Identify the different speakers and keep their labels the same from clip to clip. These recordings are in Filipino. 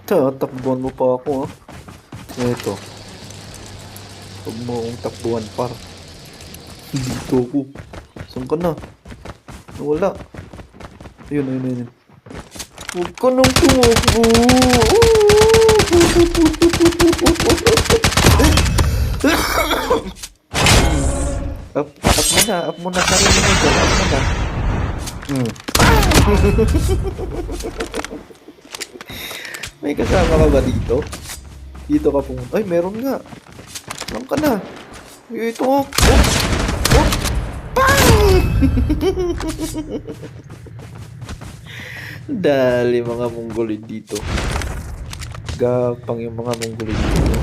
Speaker 1: Tatakbuhan mo pa ako, ha? Eto. Huwag mo akong takbuhan, par. Dito ako. Saan ka na? Wala. Ayun. Huwag ka nang tumakbo. Up mo na. Sarili mo dyan. Up mo na. May kasama ka ba dito? Dito ka pumunta. Ay, meron nga. Saan ka na? Ito. Oh. Dali mga Mongoloid dito. Gapang yung mga Mongoloid dito.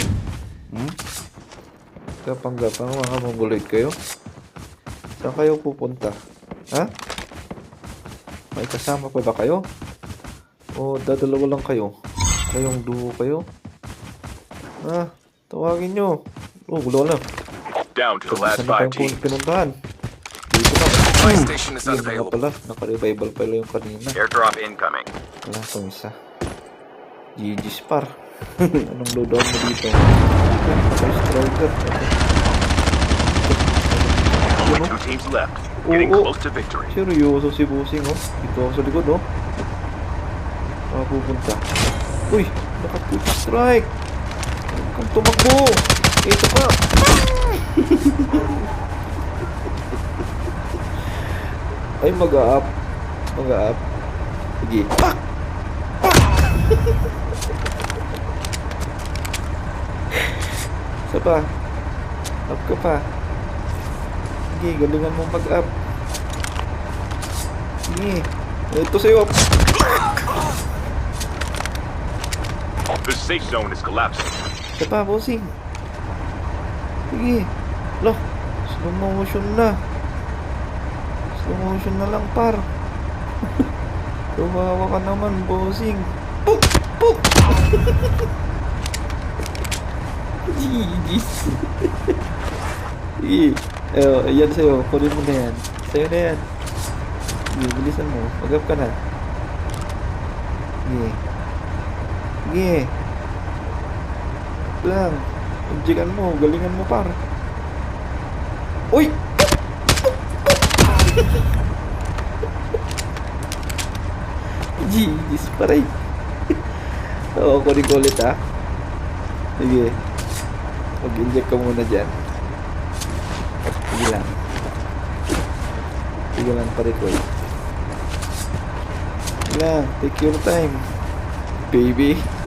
Speaker 1: Gapang mga Mongoloid kayo. Saan kayo pupunta? Ha? May kasama pa ba kayo? O dadalawa lang kayo? Kayong duo kayo? Ha? Tawagin nyo. Oh, gulo lang.
Speaker 2: Down to the last 5 teams.
Speaker 1: Pinuntahan. Dito na.
Speaker 2: My station is
Speaker 1: Yun nga
Speaker 2: unavailable.
Speaker 1: pala. Naka-revival pala yung kanina.
Speaker 2: Airdrop incoming.
Speaker 1: Wala itong isa. GG's par. Anong loadout mo dito? Striker.
Speaker 2: Only 2 teams left. Getting close to victory.
Speaker 1: Seryoso si Busing, oh. Dito ako sa likod, oh. Pupunta. Uy! Naka-quick strike! Huwag kang tumakbo! Ito pa! Ay, mag-a-up. Sige. Pak! Isa pa. Up ka pa. Sige, galingan mong mag-up. Sige. Ito sa'yo.
Speaker 2: The safe zone is collapsing.
Speaker 1: Isa pa, bossing. Sige. Loh, slow motion na. Slow motion na lang, par. Tumawa ka naman, bossing. Puk! Puk! GG's. Sige. Ayan sa'yo. Kunin mo na yan. Sa'yo na yan. Sige, bilisan mo. Mag-up ka na. Sige. Sige. Lang. Unjikan mo. Galingan mo, par. Uy! GG's paray. Oo, kunin ko ulit, ha. Sige. Mag-inject ka muna dyan. Sige lang. Sige lang, pare-coil. Sige lang. Take your time. Baby.